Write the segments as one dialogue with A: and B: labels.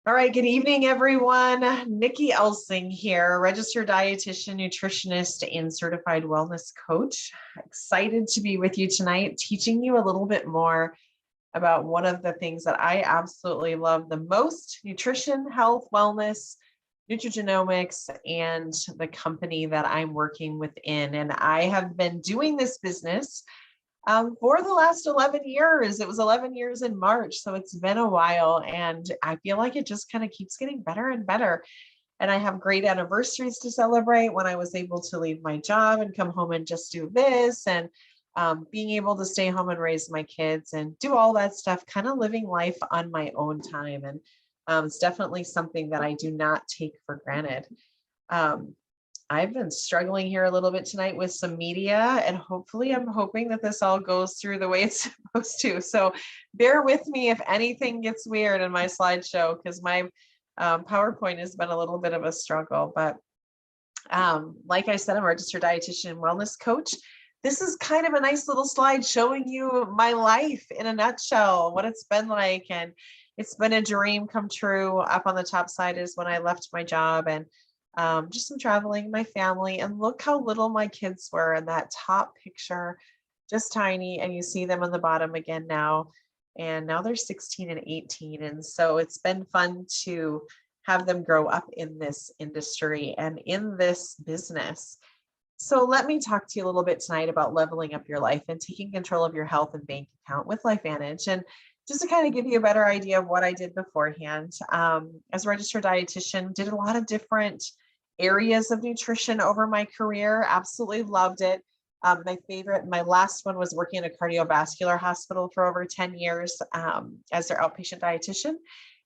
A: All right, good evening, everyone. Nikki Elsing here, registered dietitian, nutritionist, and certified wellness coach. Excited to be with you tonight, teaching you a little bit more about one of the things that I absolutely love the most: nutrition, health, wellness, nutrigenomics, and the company that I'm working within. And I have been doing this business for the last 11 years. It was 11 years in March, so it's been a while, and I feel like it just kind of keeps getting better and better. And I have great anniversaries to celebrate, when I was able to leave my job and come home and just do this, and being able to stay home and raise my kids and do all that stuff, kind of living life on my own time. And it's definitely something that I do not take for granted. Um, I've been struggling here a little bit tonight with some media, and hopefully I'm hoping that this all goes through the way it's supposed to. So bear with me if anything gets weird in my slideshow, because my PowerPoint has been a little bit of a struggle. But like I said, I'm a registered dietitian and wellness coach. This is kind of a nice little slide showing you my life in a nutshell, what it's been like. And it's been a dream come true. Up on the top side is when I left my job, and just some traveling, my family, and look how little my kids were in that top picture, just tiny. And you see them on the bottom again now, and now they're 16 and 18. And so it's been fun to have them grow up in this industry and in this business. So let me talk to you a little bit tonight about leveling up your life and taking control of your health and bank account with Lifevantage. And just to kind of give you a better idea of what I did beforehand, as a registered dietitian, did a lot of different areas of nutrition over my career. Absolutely loved it. My last one was working in a cardiovascular hospital for over 10 years as their outpatient dietitian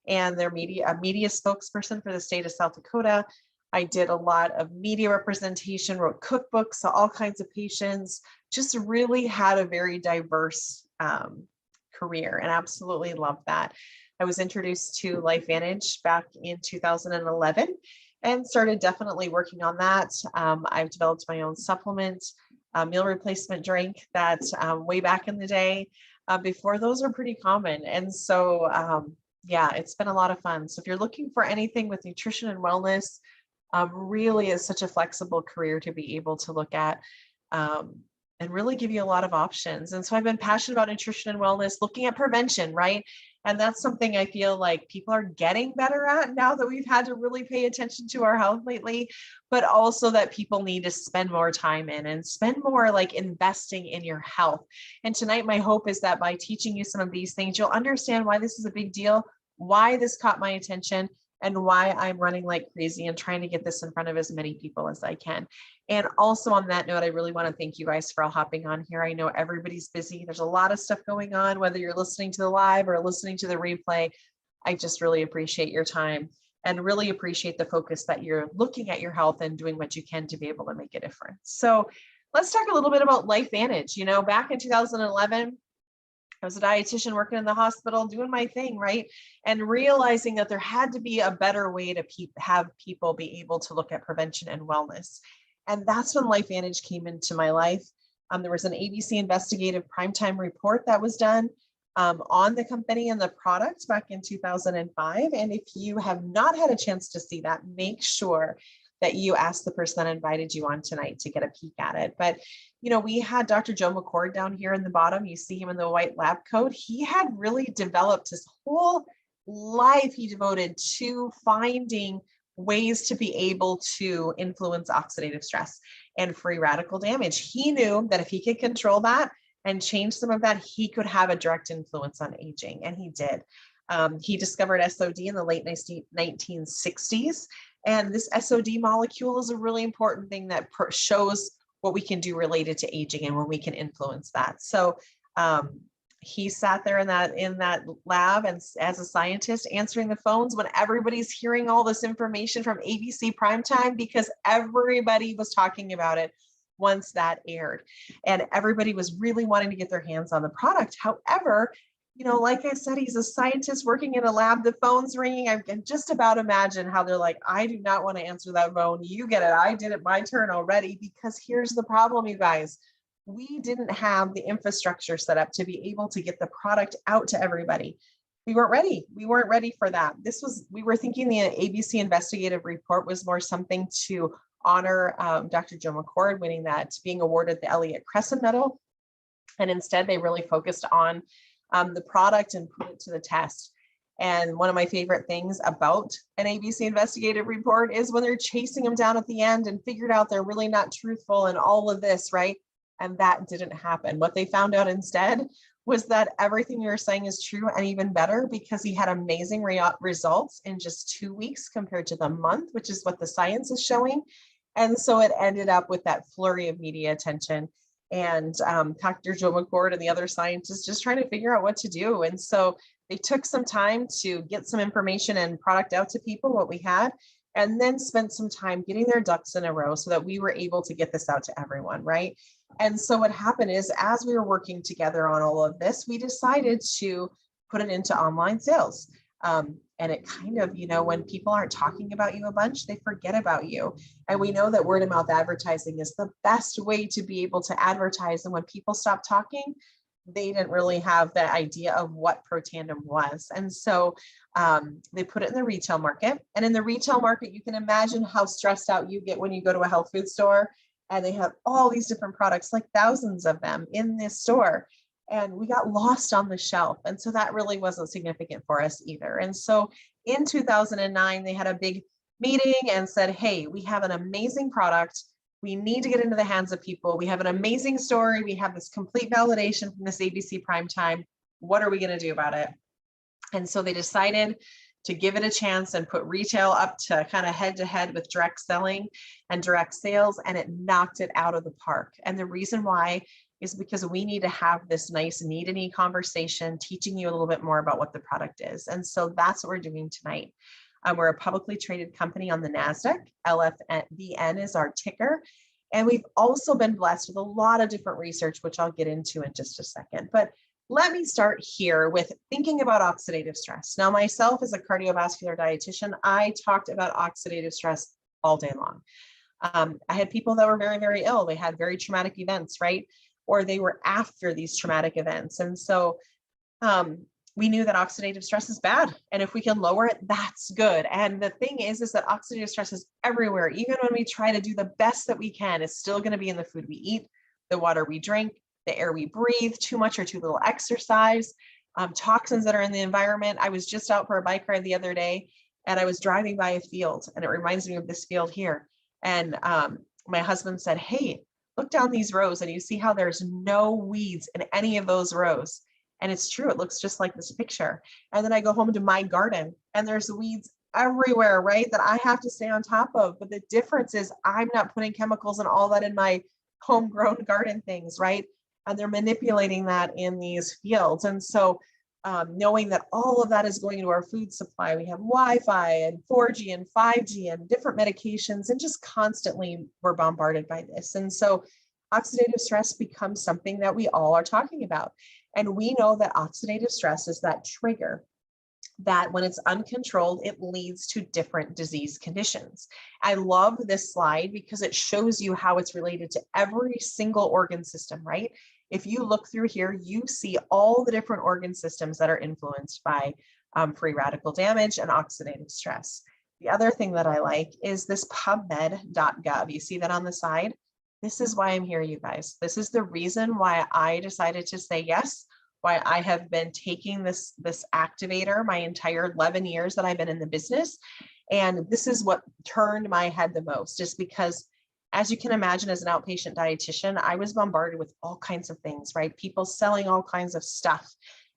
A: and their media spokesperson for the state of South Dakota. I did a lot of media representation, wrote cookbooks, saw all kinds of patients, just really had a very diverse career, and absolutely loved that. I was introduced to Lifevantage back in 2011 and started definitely working on that. I've developed my own supplement, meal replacement drink that way back in the day, before those were pretty common. And so, yeah, it's been a lot of fun. So if you're looking for anything with nutrition and wellness, really is such a flexible career to be able to look at, and really give you a lot of options. And so I've been passionate about nutrition and wellness, looking at prevention, right? And that's something I feel like people are getting better at now that we've had to really pay attention to our health lately, but also that people need to spend more time in and spend more like investing in your health. And tonight, my hope is that by teaching you some of these things, you'll understand why this is a big deal, why this caught my attention, and why I'm running like crazy and trying to get this in front of as many people as I can. And also on that note, I really want to thank you guys for all hopping on here. I know everybody's busy. There's a lot of stuff going on, whether you're listening to the live or listening to the replay. I just really appreciate your time and really appreciate the focus that you're looking at your health and doing what you can to be able to make a difference. So let's talk a little bit about Lifevantage. You know, back in 2011, I was a dietitian working in the hospital, doing my thing, right? And realizing that there had to be a better way to have people be able to look at prevention and wellness. And that's when Lifevantage came into my life. There was an ABC investigative primetime report that was done on the company and the product back in 2005. And if you have not had a chance to see that, make sure that you ask the person that invited you on tonight to get a peek at it. But you know, we had Dr. Joe McCord down here in the bottom. You see him in the white lab coat. He had really developed his whole life. He devoted to finding ways to be able to influence oxidative stress and free radical damage. He knew that if he could control that and change some of that, he could have a direct influence on aging, and he did. He discovered SOD in the late 1960s, and this SOD molecule is a really important thing that shows what we can do related to aging and when we can influence that. So he sat there in that lab and as a scientist answering the phones when everybody's hearing all this information from ABC primetime, because everybody was talking about it once that aired, and everybody was really wanting to get their hands on the product. However, you know, like I said, he's a scientist working in a lab, the phone's ringing. I can just about imagine how they're like, I do not want to answer that phone. You get it. I did it my turn already. Because here's the problem, you guys. We didn't have the infrastructure set up to be able to get the product out to everybody. we weren't ready. We weren't ready for that. We were thinking the ABC investigative report was more something to honor Dr. Joe McCord being awarded the Elliott Crescent Medal. And instead, they really focused on the product and put it to the test. And one of my favorite things about an ABC investigative report is when they're chasing them down at the end and figured out they're really not truthful and all of this, right? And that didn't happen. What they found out instead was that everything you were saying is true and even better, because he had amazing results in just 2 weeks compared to the month, which is what the science is showing. And so it ended up with that flurry of media attention and Dr. Joe McCord and the other scientists just trying to figure out what to do. And so they took some time to get some information and product out to people, what we had, and then spent some time getting their ducks in a row so that we were able to get this out to everyone, right? And so what happened is, as we were working together on all of this, we decided to put it into online sales. And it kind of, when people aren't talking about you a bunch, they forget about you. And we know that word of mouth advertising is the best way to be able to advertise. And when people stop talking, they didn't really have the idea of what Protandim was. And so they put it in the retail market. And in the retail market, you can imagine how stressed out you get when you go to a health food store and they have all these different products, like thousands of them in this store. And we got lost on the shelf. And so that really wasn't significant for us either. And so in 2009, they had a big meeting and said, hey, we have an amazing product. We need to get into the hands of people. We have an amazing story. We have this complete validation from this ABC primetime. What are we going to do about it? And so they decided to give it a chance and put retail up to kind of head to head with direct selling and direct sales. And it knocked it out of the park. And the reason why is because we need to have this nice need and conversation, teaching you a little bit more about what the product is. And so that's what we're doing tonight. We're a publicly traded company on the NASDAQ. LFVN is our ticker. And we've also been blessed with a lot of different research, which I'll get into in just a second. But let me start here with thinking about oxidative stress. Now, myself as a cardiovascular dietitian, I talked about oxidative stress all day long. I had people that were very, very ill. They had very traumatic events, right? Or they were after these traumatic events. And so we knew that oxidative stress is bad. And if we can lower it, that's good. And the thing is that oxidative stress is everywhere. Even when we try to do the best that we can, it's still going to be in the food we eat, the water we drink, the air we breathe, too much or too little exercise, toxins that are in the environment. I was just out for a bike ride the other day and I was driving by a field, and it reminds me of this field here. And my husband said, hey, look down these rows and you see how there's no weeds in any of those rows. And it's true, it looks just like this picture. And then I go home to my garden and there's weeds everywhere, right? That I have to stay on top of. But the difference is I'm not putting chemicals and all that in my homegrown garden things, right? And they're manipulating that in these fields. And so knowing that all of that is going into our food supply, we have Wi-Fi and 4G and 5G and different medications, and just constantly we're bombarded by this. And so oxidative stress becomes something that we all are talking about. And we know that oxidative stress is that trigger that when it's uncontrolled, it leads to different disease conditions. I love this slide because it shows you how it's related to every single organ system, right? If you look through here, you see all the different organ systems that are influenced by free radical damage and oxidative stress. The other thing that I like is this pubmed.gov. You see that on the side? This is why I'm here, you guys. This is the reason why I decided to say yes, why I have been taking this activator my entire 11 years that I've been in the business. And this is what turned my head the most, is because, as you can imagine, as an outpatient dietitian, I was bombarded with all kinds of things, right? People selling all kinds of stuff.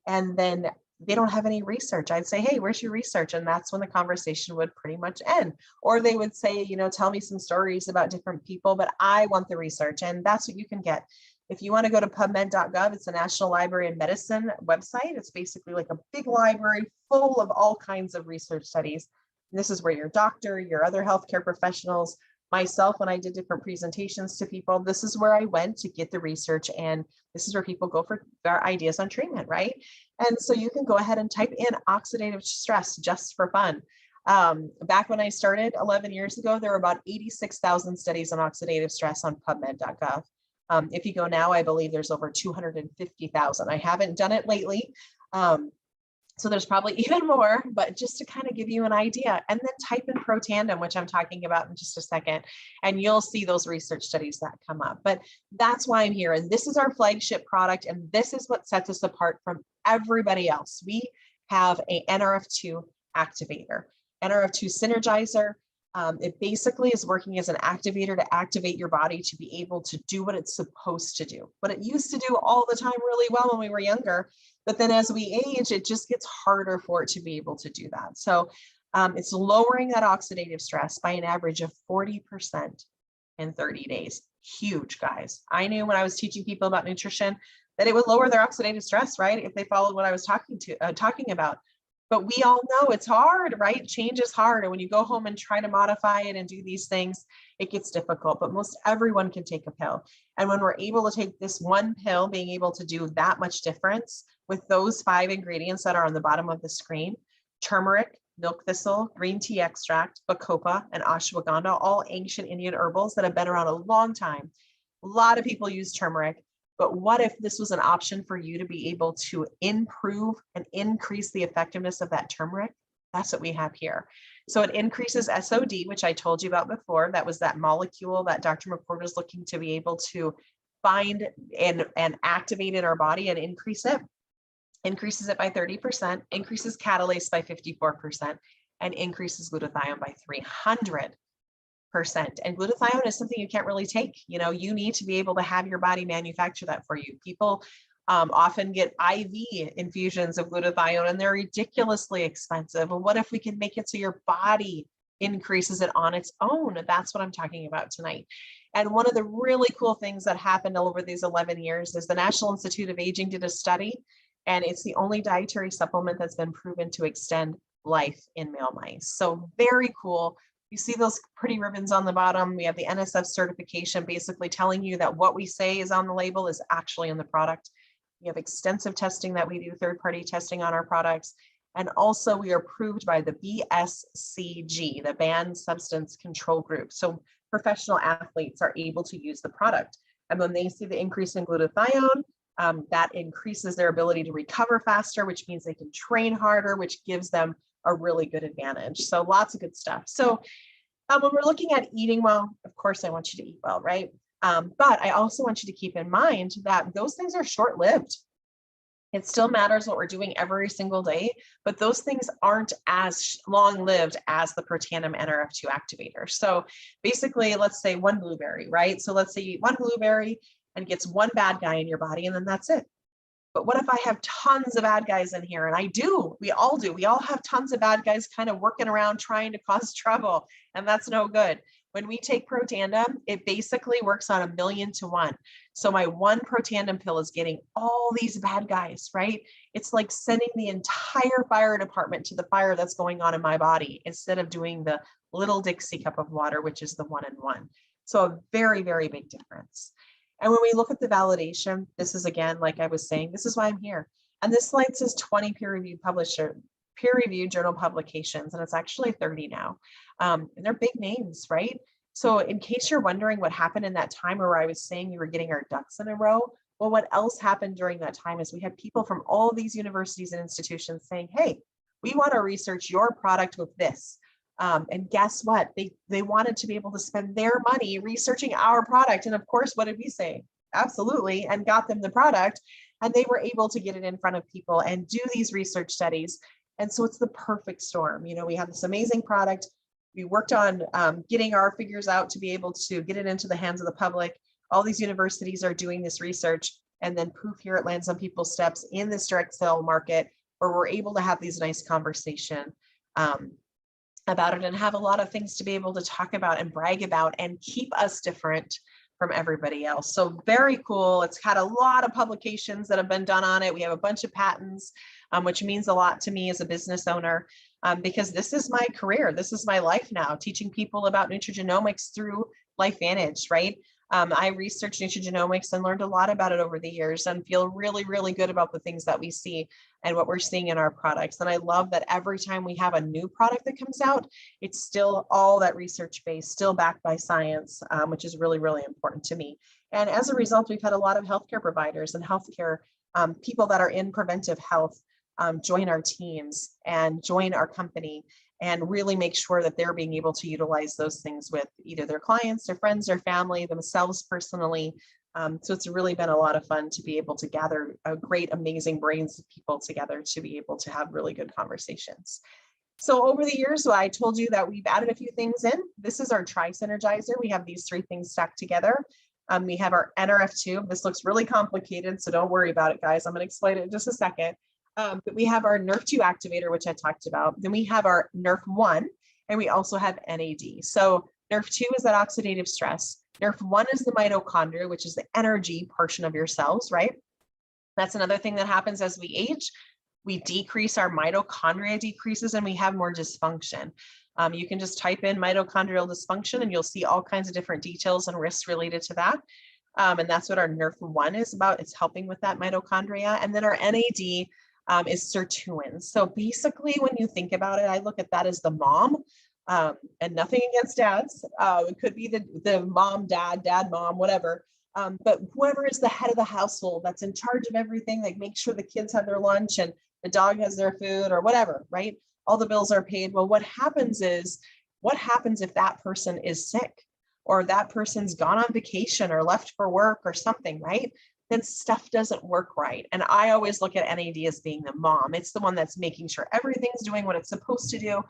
A: And then they don't have any research. I'd say, hey, where's your research? And that's when the conversation would pretty much end. Or they would say, tell me some stories about different people, but I want the research. And that's what you can get. If you want to go to pubmed.gov, it's the National Library of Medicine website. It's basically like a big library full of all kinds of research studies. And this is where your doctor, your other healthcare professionals, myself, when I did different presentations to people, this is where I went to get the research. And this is where people go for their ideas on treatment, right? And so you can go ahead and type in oxidative stress just for fun. Back when I started 11 years ago, there were about 86,000 studies on oxidative stress on pubmed.gov. If you go now, I believe there's over 250,000. I haven't done it lately. So there's probably even more, but just to kind of give you an idea, and then type in Protandim, which I'm talking about in just a second, and you'll see those research studies that come up. But that's why I'm here. And this is our flagship product. And this is what sets us apart from everybody else. We have a NRF2 activator, NRF2 synergizer. It basically is working as an activator to activate your body to be able to do what it's supposed to do, what it used to do all the time really well when we were younger. But then as we age, it just gets harder for it to be able to do that. So it's lowering that oxidative stress by an average of 40% in 30 days. Huge, guys. I knew when I was teaching people about nutrition that it would lower their oxidative stress, right? If they followed what I was talking about. But we all know it's hard, right? Change is hard. And when you go home and try to modify it and do these things, it gets difficult, but most everyone can take a pill. And when we're able to take this one pill, being able to do that much difference with those 5 ingredients that are on the bottom of the screen: turmeric, milk thistle, green tea extract, bacopa, and ashwagandha, all ancient Indian herbals that have been around a long time. A lot of people use turmeric. But what if this was an option for you to be able to improve and increase the effectiveness of that turmeric? That's what we have here. So it increases SOD, which I told you about before. That was that molecule that Dr. McCord was looking to be able to find and activate in our body and increase it. Increases it by 30%, increases catalase by 54%, and increases glutathione by 300%. And glutathione is something you can't really take. You know, you need to be able to have your body manufacture that for you. People often get IV infusions of glutathione, and they're ridiculously expensive. And what if we can make it so your body increases it on its own? That's what I'm talking about tonight. And one of the really cool things that happened over these 11 years is the National Institute of Aging did a study, and it's the only dietary supplement that's been proven to extend life in male mice. So very cool. You see those pretty ribbons on the bottom. We have the NSF certification, basically telling you that what we say is on the label is actually in the product. We have extensive testing that we do, third-party testing on our products. And also we are approved by the BSCG, the Banned Substance Control Group. So professional athletes are able to use the product. And when they see the increase in glutathione, that increases their ability to recover faster, which means they can train harder, which gives them a really good advantage. So lots of good stuff. So when we're looking at eating well, of course, I want you to eat well, right? But I also want you to keep in mind that those things are short-lived. It still matters what we're doing every single day, but those things aren't as long-lived as the Protandim NRF2 activator. So basically, let's say one blueberry, right? So let's say you eat one blueberry and it gets one bad guy in your body, and then that's it. But what if I have tons of bad guys in here? And I do, we all do. We all have tons of bad guys kind of working around trying to cause trouble, and that's no good. When we take Protandim, it basically works on 1,000,000 to 1. So my one Protandim pill is getting all these bad guys, right? It's like sending the entire fire department to the fire that's going on in my body instead of doing the little Dixie cup of water, which is the 1-in-1. So a very, very big difference. And when we look at the validation, this is, again, like I was saying, this is why I'm here. And this slide says 20 peer-reviewed journal publications, and it's actually 30 now. And they're big names, right? So in case you're wondering what happened in that time where I was saying we were getting our ducks in a row, well, what else happened during that time is we had people from all these universities and institutions saying, hey, we want to research your product with this. And guess what? They wanted to be able to spend their money researching our product. And of course, what did we say? Absolutely. And got them the product. And they were able to get it in front of people and do these research studies. And so it's the perfect storm. You know, we have this amazing product. We worked on getting our figures out to be able to get it into the hands of the public. All these universities are doing this research. And then poof, here it lands on people's steps in this direct sale market where we're able to have these nice conversations about it and have a lot of things to be able to talk about and brag about and keep us different from everybody else. So very cool. It's had a lot of publications that have been done on it. We have a bunch of patents, which means a lot to me as a business owner, because this is my career. This is my life now, teaching people about nutrigenomics through Lifevantage, right? I researched nutrigenomics and learned a lot about it over the years and feel really, really good about the things that we see and what we're seeing in our products. And I love that every time we have a new product that comes out, it's still all that research based, still backed by science, which is really, really important to me. And as a result, we've had a lot of healthcare providers and healthcare people that are in preventive health join our teams and join our company, and really make sure that they're being able to utilize those things with either their clients, their friends, their family, themselves personally. So it's really been a lot of fun to be able to gather a great, amazing brains of people together to be able to have really good conversations. So over the years, I told you that we've added a few things in. This is our Tri-Synergizer. We have these 3 things stacked together. We have our NRF2. This looks really complicated, so don't worry about it, guys. I'm going to explain it in just a second. But we have our NRF2 activator, which I talked about. Then we have our NRF1, and we also have NAD. So NRF2 is that oxidative stress. NRF1 is the mitochondria, which is the energy portion of your cells, right? That's another thing that happens as we age. We decrease, our mitochondria decreases, and we have more dysfunction. You can just type in mitochondrial dysfunction and you'll see all kinds of different details and risks related to that. And that's what our NRF1 is about. It's helping with that mitochondria. And then our NAD is sirtuins. So basically, when you think about it, I look at that as the mom, and nothing against dads. It could be the mom, dad, mom, whatever. But whoever is the head of the household that's in charge of everything, like make sure the kids have their lunch and the dog has their food or whatever, right? All the bills are paid. Well, what happens if that person is sick, or that person's gone on vacation or left for work or something, right? Then stuff doesn't work right. And I always look at NAD as being the mom. It's the one that's making sure everything's doing what it's supposed to do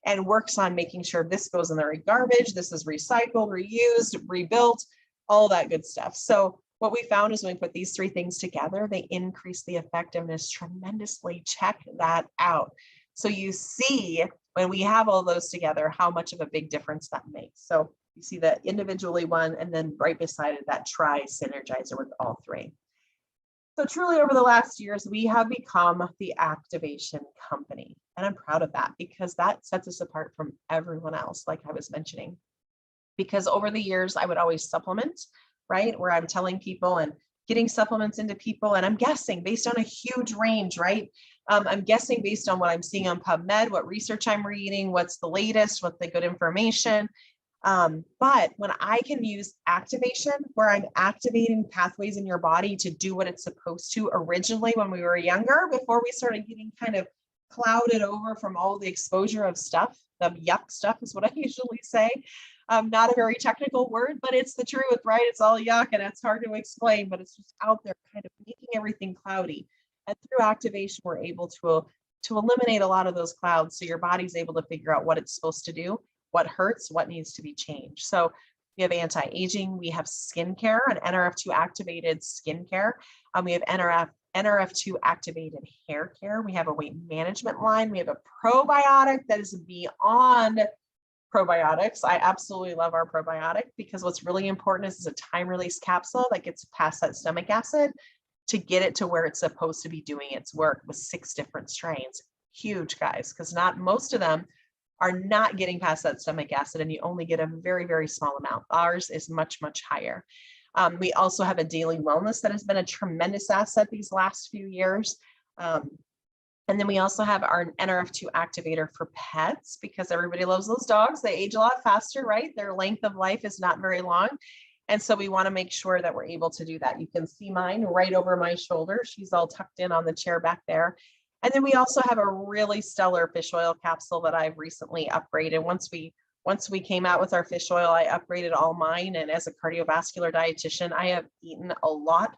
A: and works on making sure this goes in the right garbage, this is recycled, reused, rebuilt, all that good stuff. So what we found is when we put these 3 things together, they increase the effectiveness tremendously. Check that out. So you see, when we have all those together, how much of a big difference that makes. So you see that individually one, and then right beside it, that Tri-Synergizer with all 3. So truly over the last years, we have become the activation company. And I'm proud of that because that sets us apart from everyone else, like I was mentioning. Because over the years, I would always supplement, right? Where I'm telling people and getting supplements into people. And I'm guessing based on a huge range, right? I'm guessing based on what I'm seeing on PubMed, what research I'm reading, what's the latest, what's the good information. But when I can use activation, where I'm activating pathways in your body to do what it's supposed to originally when we were younger, before we started getting kind of clouded over from all the exposure of stuff, the yuck stuff is what I usually say. Not a very technical word, but it's the truth, right? It's all yuck and it's hard to explain, but it's just out there kind of making everything cloudy. And through activation, we're able to eliminate a lot of those clouds. So your body's able to figure out what it's supposed to do, what hurts, what needs to be changed. So we have anti-aging, we have skincare, an NRF2 activated skincare. We have NRF2 activated hair care. We have a weight management line. We have a probiotic that is beyond probiotics. I absolutely love our probiotic because what's really important is it's a time release capsule that gets past that stomach acid to get it to where it's supposed to be doing its work with 6 different strains. Huge, guys, because not most of them are not getting past that stomach acid, and you only get a very, very small amount. Ours is much, much higher. We also have a daily wellness that has been a tremendous asset these last few years. And then we also have our NRF2 activator for pets because everybody loves those dogs. They age a lot faster, right? Their length of life is not very long. And so we want to make sure that we're able to do that. You can see mine right over my shoulder. She's all tucked in on the chair back there. And then we also have a really stellar fish oil capsule that I've recently upgraded. Once we came out with our fish oil, I upgraded all mine. And as a cardiovascular dietitian, I have eaten a lot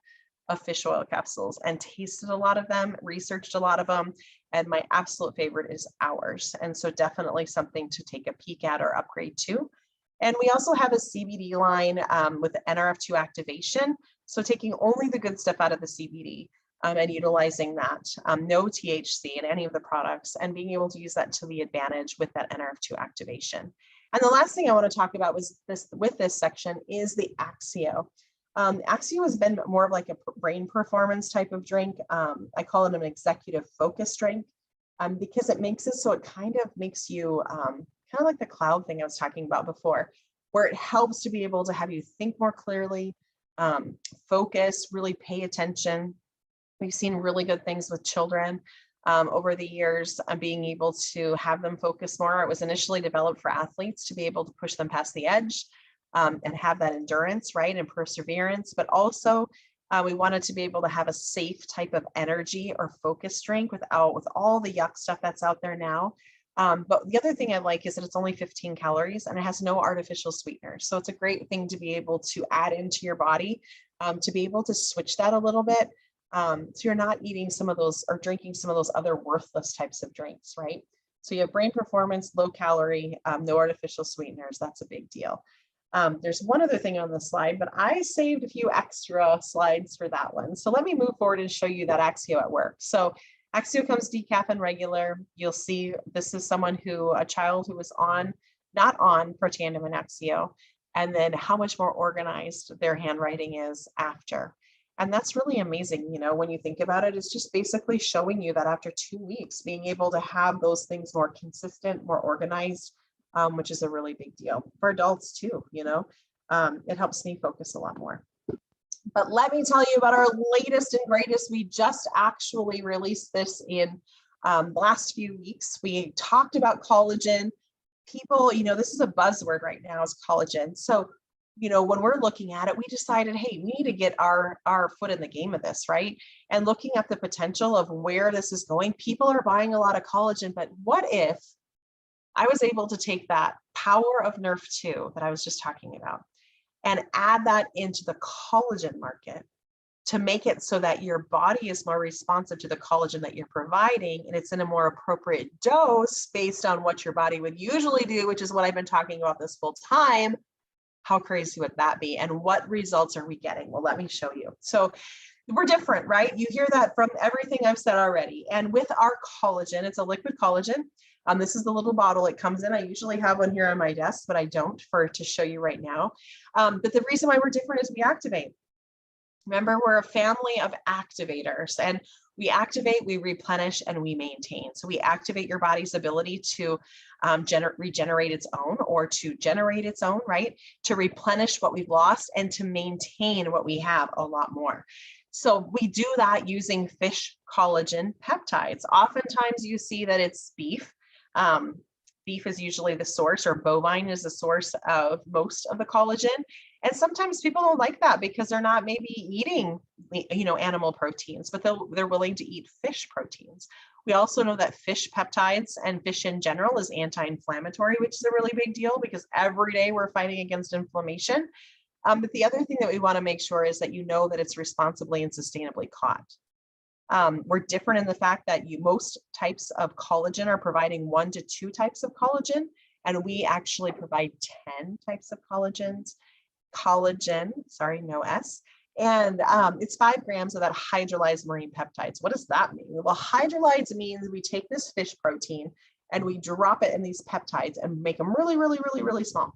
A: of fish oil capsules and tasted a lot of them, researched a lot of them. And my absolute favorite is ours. And so definitely something to take a peek at or upgrade to. And we also have a CBD line with the NRF2 activation. So taking only the good stuff out of the CBD and utilizing that, no THC in any of the products, and being able to use that to the advantage with that NRF2 activation. And the last thing I want to talk about was with this section is the Axio. Axio has been more of like a brain performance type of drink. I call it an executive focus drink because it makes it so it kind of makes you kind of like the cloud thing I was talking about before, where it helps to be able to have you think more clearly, focus, really pay attention. We've seen really good things with children over the years, being able to have them focus more. It was initially developed for athletes to be able to push them past the edge and have that endurance, right, and perseverance, but also We wanted to be able to have a safe type of energy or focus drink with all the yuck stuff that's out there now. But the other thing I like is that it's only 15 calories and it has no artificial sweeteners. So it's a great thing to be able to add into your body, to be able to switch that a little bit. So you're not eating some of those or drinking some of those other worthless types of drinks, right? So you have brain performance, low calorie, no artificial sweeteners. That's a big deal. There's one other thing on the slide, but I saved a few extra slides for that one. So let me move forward and show you that Axio at work. So Axio comes decaf and regular. You'll see this is a child who was not on Protandim and Axio, and then how much more organized their handwriting is after. And that's really amazing. You know, when you think about it, it's just basically showing you that after 2 weeks, being able to have those things more consistent, more organized, which is a really big deal for adults too. You know, it helps me focus a lot more. But let me tell you about our latest and greatest. We just actually released this in the last few weeks. We talked about collagen. People, you know, this is a buzzword right now, is collagen. So, you know, when we're looking at it, we decided, hey, we need to get our foot in the game of this, right? And looking at the potential of where this is going, people are buying a lot of collagen, but what if I was able to take that power of Nerf2 that I was just talking about and add that into the collagen market to make it so that your body is more responsive to the collagen that you're providing, and it's in a more appropriate dose based on what your body would usually do, which is what I've been talking about this whole time. How crazy would that be? And what results are we getting? Well, let me show you. So we're different, right? You hear that from everything I've said already. And with our collagen, it's a liquid collagen. This is the little bottle it comes in. I usually have one here on my desk, but I don't to show you right now. But the reason why we're different is we activate. Remember, we're a family of activators, and we activate, we replenish, and we maintain. So we activate your body's ability to regenerate its own, or to generate its own, right? To replenish what we've lost and to maintain what we have a lot more. So we do that using fish collagen peptides. Oftentimes you see that it's beef. Beef is usually the source, or bovine is the source of most of the collagen. And sometimes people don't like that because they're not maybe eating, you know, animal proteins, but they're willing to eat fish proteins. We also know that fish peptides and fish in general is anti-inflammatory, which is a really big deal because every day we're fighting against inflammation. But the other thing that we want to make sure is that you know that it's responsibly and sustainably caught. We're different in the fact that most types of collagen are providing 1 to 2 types of collagen, and we actually provide 10 types of collagen, sorry, no S. And it's 5 grams of that hydrolyzed marine peptides. What does that mean? Well, hydrolyzed means we take this fish protein and we drop it in these peptides and make them really, really, really, really small.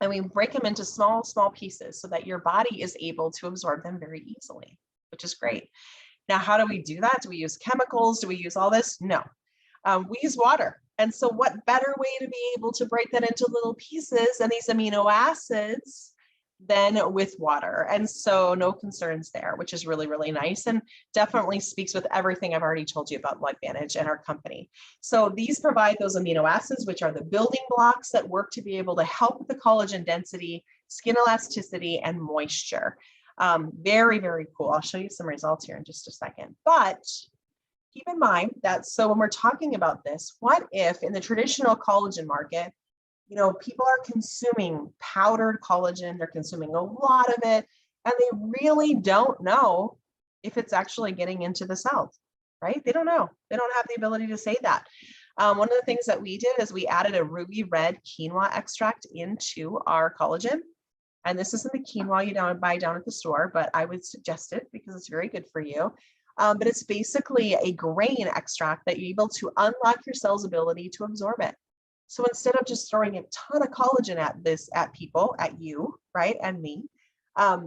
A: And we break them into small, small pieces so that your body is able to absorb them very easily, which is great. Now, how do we do that? Do we use chemicals? Do we use all this? No, we use water. And so what better way to be able to break that into little pieces and these amino acids than with water? And so no concerns there, which is really, really nice, and definitely speaks with everything I've already told you about Lifevantage and our company. So these provide those amino acids, which are the building blocks that work to be able to help with the collagen density, skin elasticity, and moisture. Very, very cool. I'll show you some results here in just a second. But keep in mind that, so when we're talking about this, what if in the traditional collagen market, you know, people are consuming powdered collagen, they're consuming a lot of it, and they really don't know if it's actually getting into the cells, right? They don't know. They don't have the ability to say that. One of the things that we did is we added a ruby red quinoa extract into our collagen. And this isn't the quinoa you buy down at the store, but I would suggest it because it's very good for you. But it's basically a grain extract that you're able to unlock your cell's ability to absorb it. So instead of just throwing a ton of collagen at people, at you, right, and me,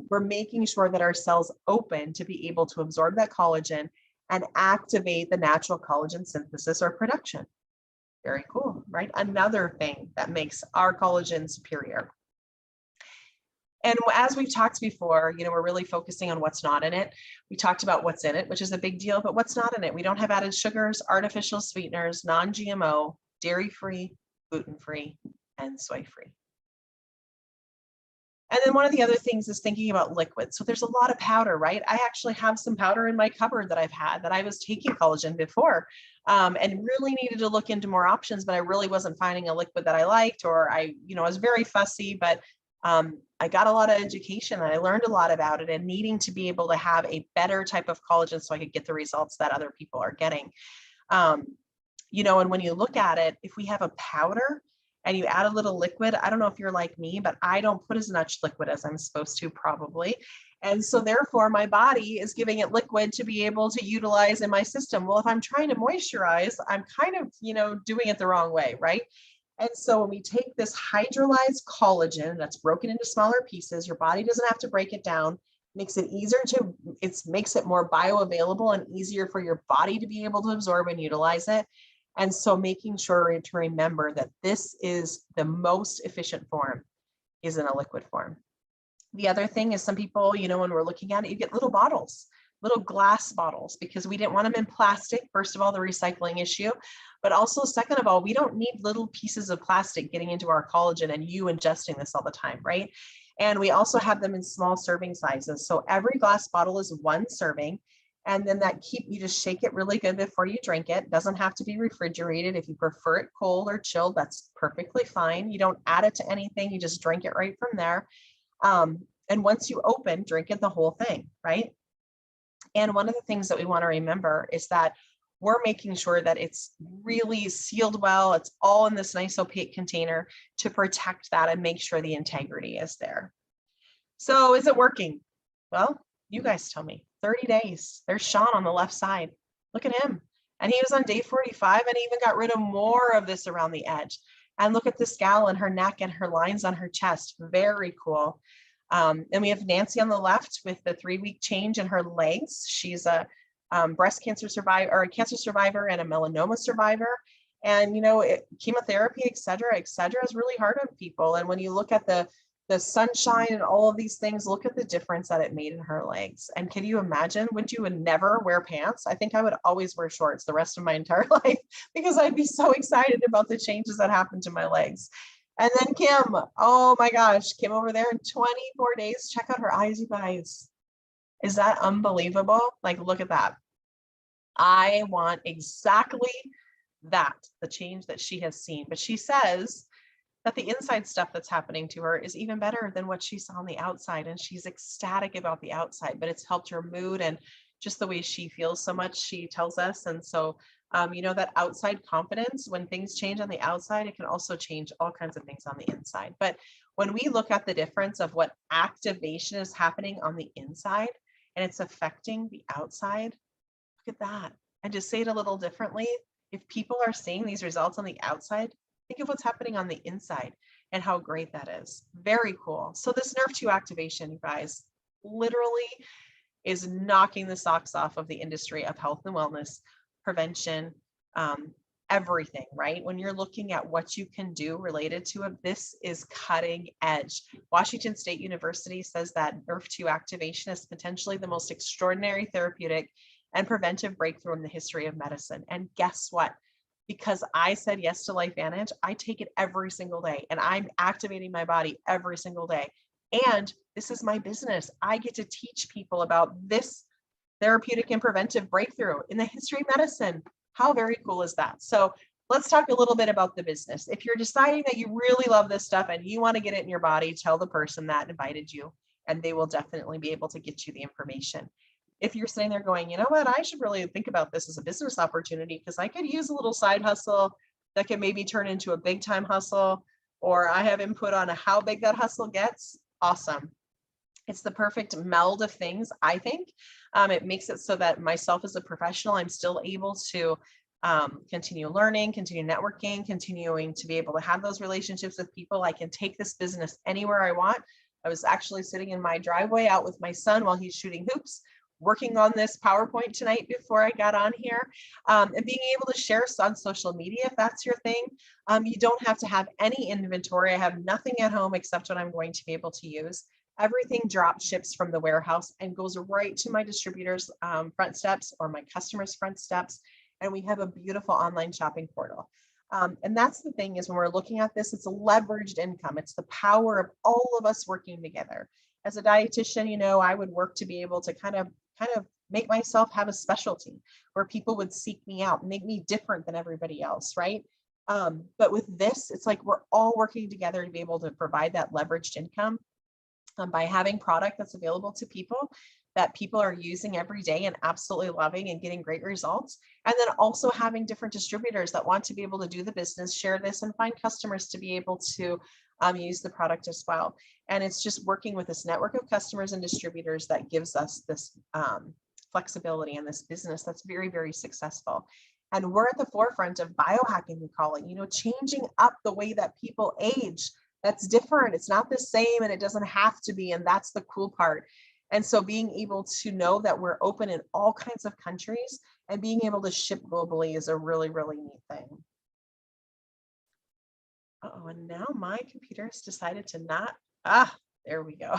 A: we're making sure that our cells open to be able to absorb that collagen and activate the natural collagen synthesis or production. Very cool, right? Another thing that makes our collagen superior. And as we've talked before, you know, we're really focusing on what's not in it. We talked about what's in it, which is a big deal, but what's not in it? We don't have added sugars, artificial sweeteners, non-GMO, dairy-free, gluten-free, and soy-free. And then one of the other things is thinking about liquid. So there's a lot of powder, right? I actually have some powder in my cupboard that I've had that I was taking collagen before, and really needed to look into more options, but I really wasn't finding a liquid that I liked, or I was very fussy, but I got a lot of education and I learned a lot about it, and needing to be able to have a better type of collagen so I could get the results that other people are getting. And when you look at it, if we have a powder and you add a little liquid, I don't know if you're like me, but I don't put as much liquid as I'm supposed to, probably. And so therefore my body is giving it liquid to be able to utilize in my system. Well, if I'm trying to moisturize, I'm kind of, doing it the wrong way, right? And so when we take this hydrolyzed collagen that's broken into smaller pieces, your body doesn't have to break it down, makes it makes it more bioavailable and easier for your body to be able to absorb and utilize it. And so making sure to remember that this is the most efficient form is in a liquid form. The other thing is some people, when we're looking at it, you get little bottles, little glass bottles, because we didn't want them in plastic. First of all, the recycling issue, but also second of all, we don't need little pieces of plastic getting into our collagen and you ingesting this all the time, right? And we also have them in small serving sizes. So every glass bottle is 1 serving. And then you just shake it really good before you drink it. Doesn't have to be refrigerated. If you prefer it cold or chilled, that's perfectly fine. You don't add it to anything. You just drink it right from there. And once you open, drink it the whole thing, right? And one of the things that we want to remember is that we're making sure that it's really sealed well. It's all in this nice opaque container to protect that and make sure the integrity is there. So is it working? Well, you guys tell me. 30 days. There's Sean on the left side. Look at him. And he was on day 45 and even got rid of more of this around the edge. And look at this gal and her neck and her lines on her chest. Very cool. And we have Nancy on the left with the 3-week change in her legs. She's a breast cancer survivor, or a cancer survivor, and a melanoma survivor. And, chemotherapy, et cetera, is really hard on people. And when you look at the sunshine and all of these things, look at the difference that it made in her legs. And can you imagine, would you never wear pants? I think I would always wear shorts the rest of my entire life because I'd be so excited about the changes that happened to my legs. And then Kim, oh my gosh, Kim over there in 24 days. Check out her eyes, you guys. Is that unbelievable? Like, look at that. I want exactly that, the change that she has seen. But she says that the inside stuff that's happening to her is even better than what she saw on the outside. And she's ecstatic about the outside, but it's helped her mood and just the way she feels so much, she tells us. And so, that outside confidence, when things change on the outside, it can also change all kinds of things on the inside. But when we look at the difference of what activation is happening on the inside and it's affecting the outside, look at that. And just say it a little differently. If people are seeing these results on the outside, think of what's happening on the inside and how great that is. Very cool. So this Nerve2 activation, you guys, literally is knocking the socks off of the industry of health and wellness, prevention, everything, right? When you're looking at what you can do related to it, this is cutting edge. Washington State University says that Nerve2 activation is potentially the most extraordinary therapeutic and preventive breakthrough in the history of medicine. And guess what? Because I said yes to Lifevantage, I take it every single day and I'm activating my body every single day. And this is my business. I get to teach people about this therapeutic and preventive breakthrough in the history of medicine. How very cool is that? So let's talk a little bit about the business. If you're deciding that you really love this stuff and you want to get it in your body, tell the person that invited you, and they will definitely be able to get you the information. If you're sitting there going, you know what, I should really think about this as a business opportunity because I could use a little side hustle that could maybe turn into a big time hustle, or I have input on how big that hustle gets, awesome. It's the perfect meld of things, I think. It makes it so that myself as a professional, I'm still able to continue learning, continue networking, continuing to be able to have those relationships with people. I can take this business anywhere I want. I was actually sitting in my driveway out with my son while he's shooting hoops, working on this PowerPoint tonight before I got on here, and being able to share on social media if that's your thing. You don't have to have any inventory. I have nothing at home except what I'm going to be able to use. Everything drop ships from the warehouse and goes right to my distributor's front steps or my customer's front steps. And we have a beautiful online shopping portal. And that's the thing is when we're looking at this, it's a leveraged income. It's the power of all of us working together. As a dietitian, you know, I would work to be able to kind of make myself have a specialty where people would seek me out, make me different than everybody else, right? But with this, it's like we're all working together to be able to provide that leveraged income by having product that's available to people that people are using every day and absolutely loving and getting great results. And then also having different distributors that want to be able to do the business, share this, and find customers to be able to use the product as well. And it's just working with this network of customers and distributors that gives us this flexibility in this business that's very, very successful. And we're at the forefront of biohacking, we call it, you know, changing up the way that people age. That's different. It's not the same, and it doesn't have to be. And that's the cool part. And so being able to know that we're open in all kinds of countries and being able to ship globally is a really, really neat thing. Oh, and now my computer has decided to not, there we go.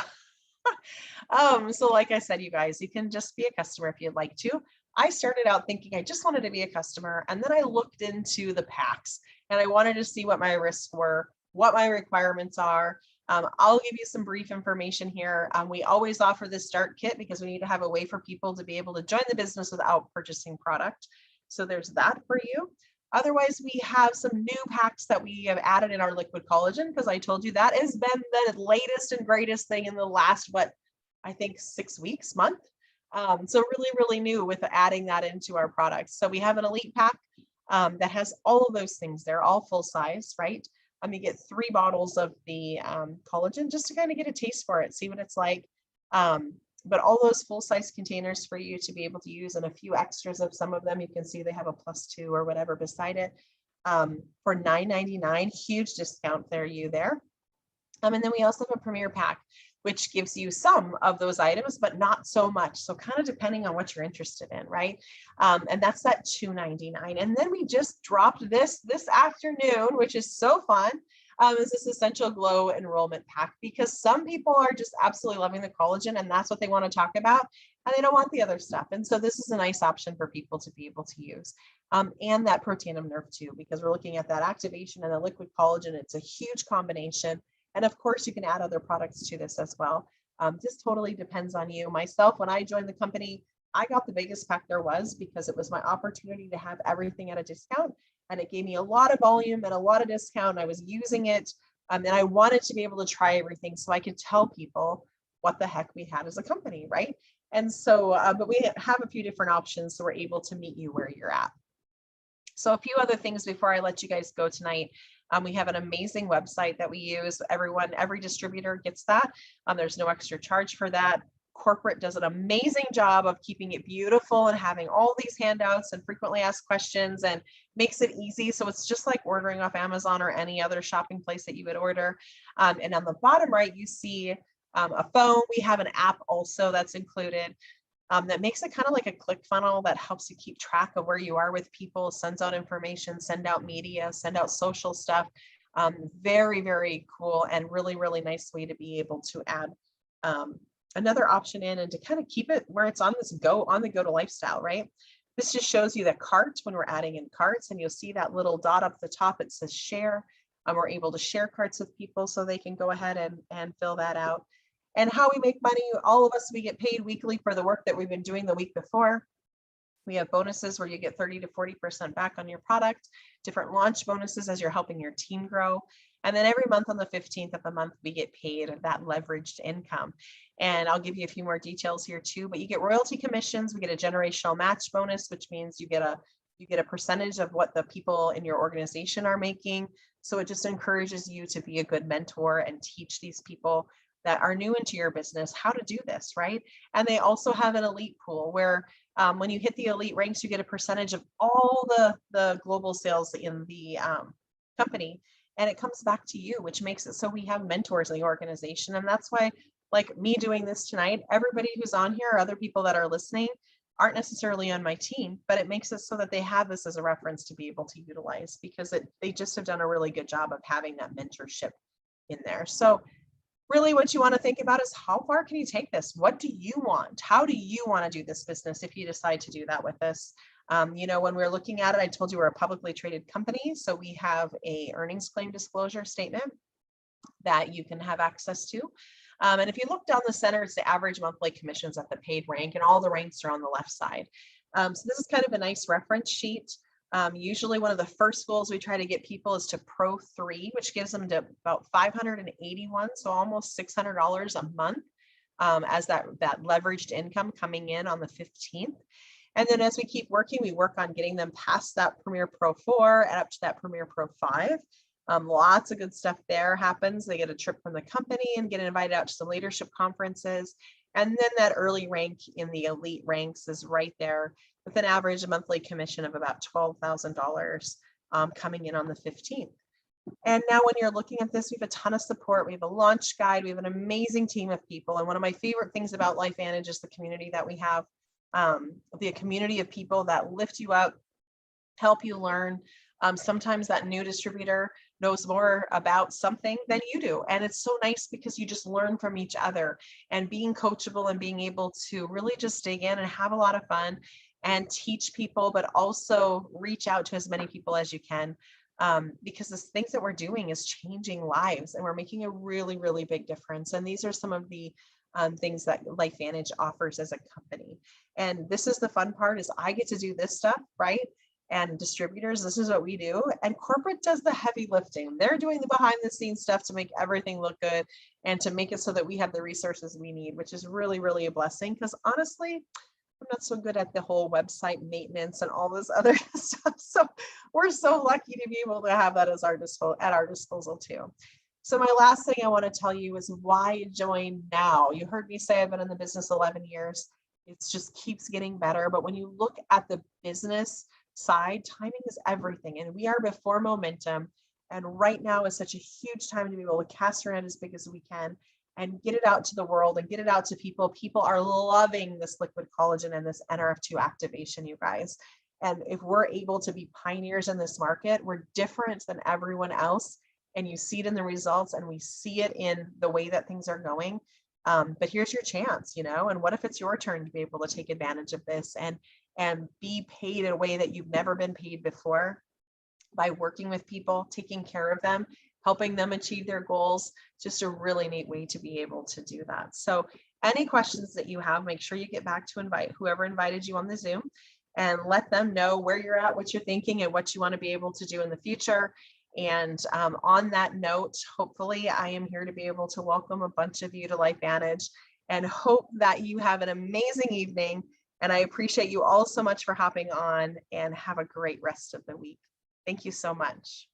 A: So like I said, you guys, you can just be a customer if you'd like to. I started out thinking I just wanted to be a customer, and then I looked into the packs and I wanted to see what my risks were, what my requirements are. I'll give you some brief information here. We always offer this start kit because we need to have a way for people to be able to join the business without purchasing product. So there's that for you. Otherwise, we have some new packs that we have added in our liquid collagen, because I told you that has been the latest and greatest thing in the last, I think 6 weeks, month. So really, really new with adding that into our products. So we have an elite pack that has all of those things. They're all full size, right? You get 3 bottles of the collagen just to kind of get a taste for it, see what it's like. But all those full size containers for you to be able to use, and a few extras of some of them. You can see they have a +2 or whatever beside it for $9.99. Huge discount there, there. And then we also have a premier pack, which gives you some of those items, but not so much. So kind of depending on what you're interested in, right? And that's that $2.99. And then we just dropped this afternoon, which is so fun, is this Essential Glow Enrollment Pack, because some people are just absolutely loving the collagen and that's what they want to talk about, and they don't want the other stuff. And so this is a nice option for people to be able to use. And that Protanum Nerve too, because we're looking at that activation and the liquid collagen. It's a huge combination. And of course, you can add other products to this as well. Just totally depends on you. Myself, when I joined the company, I got the biggest pack there was because it was my opportunity to have everything at a discount. And it gave me a lot of volume and a lot of discount. I was using it. And I wanted to be able to try everything so I could tell people what the heck we had as a company, right? And so, but we have a few different options, so we're able to meet you where you're at. So a few other things before I let you guys go tonight. We have an amazing website that we use. Every distributor gets that. There's no extra charge for that. Corporate does an amazing job of keeping it beautiful and having all these handouts and frequently asked questions, and makes it easy. So it's just like ordering off Amazon or any other shopping place that you would order. And on the bottom right, you see a phone. We have an app also that's included. That makes it kind of like a click funnel that helps you keep track of where you are with people, sends out information, send out media, send out social stuff. Very, very cool and really, really nice way to be able to add another option in and to kind of keep it where it's on the go to lifestyle, right? This just shows you the carts when we're adding in carts, and you'll see that little dot up the top. It says share. We're able to share carts with people so they can go ahead and fill that out. And how we make money, all of us, we get paid weekly for the work that we've been doing the week before. We have bonuses where you get 30 to 40% back on your product, different launch bonuses as you're helping your team grow. And then every month on the 15th of the month, we get paid that leveraged income. And I'll give you a few more details here too, but you get royalty commissions. We get a generational match bonus, which means you get a percentage of what the people in your organization are making. So it just encourages you to be a good mentor and teach these people that are new into your business how to do this, right? And they also have an elite pool where when you hit the elite ranks, you get a percentage of all the global sales in the company, and it comes back to you, which makes it so we have mentors in the organization. And that's why, like me doing this tonight, everybody who's on here, other people that are listening, aren't necessarily on my team, but it makes it so that they have this as a reference to be able to utilize, because they just have done a really good job of having that mentorship in there. So really what you want to think about is, how far can you take this? What do you want? How do you want to do this business if you decide to do that with this? You know, when we're looking at it, I told you we're a publicly traded company, so we have a earnings claim disclosure statement that you can have access to. And if you look down the center, it's the average monthly commissions at the paid rank, and all the ranks are on the left side. So this is kind of a nice reference sheet. Usually one of the first goals we try to get people is to Pro 3, which gives them to about 581, so almost $600 a month as that leveraged income coming in on the 15th. And then as we keep working, we work on getting them past that Premier Pro 4 and up to that Premier Pro 5. Lots of good stuff there happens. They get a trip from the company and get invited out to some leadership conferences. And then that early rank in the elite ranks is right there with an average monthly commission of about $12,000 coming in on the 15th. And now when you're looking at this, we have a ton of support. We have a launch guide. We have an amazing team of people. And one of my favorite things about Lifevantage is the community that we have, the community of people that lift you up, help you learn. Sometimes that new distributor knows more about something than you do. And it's so nice because you just learn from each other, and being coachable and being able to really just dig in and have a lot of fun and teach people, but also reach out to as many people as you can. Because the things that we're doing is changing lives, and we're making a really, really big difference. And these are some of the things that Lifevantage offers as a company. And this is the fun part, is I get to do this stuff, right? And distributors, this is what we do. And corporate does the heavy lifting. They're doing the behind the scenes stuff to make everything look good and to make it so that we have the resources we need, which is really, really a blessing. Because honestly, I'm not so good at the whole website maintenance and all this other stuff. So we're so lucky to be able to have that as at our disposal too. So my last thing I want to tell you is why join now? You heard me say I've been in the business 11 years. It just keeps getting better. But when you look at the business side, timing is everything. And we are before momentum. And right now is such a huge time to be able to cast our net as big as we can and get it out to the world and get it out to people. People are loving this liquid collagen and this NRF2 activation, you guys. And if we're able to be pioneers in this market, we're different than everyone else. And you see it in the results, and we see it in the way that things are going. But here's your chance, you know, and what if it's your turn to be able to take advantage of this and be paid in a way that you've never been paid before, by working with people, taking care of them, helping them achieve their goals. Just a really neat way to be able to do that. So any questions that you have, make sure you get back to invite whoever invited you on the Zoom, and let them know where you're at, what you're thinking, and what you want to be able to do in the future. And on that note, hopefully I am here to be able to welcome a bunch of you to Lifevantage, and hope that you have an amazing evening. And I appreciate you all so much for hopping on, and have a great rest of the week. Thank you so much.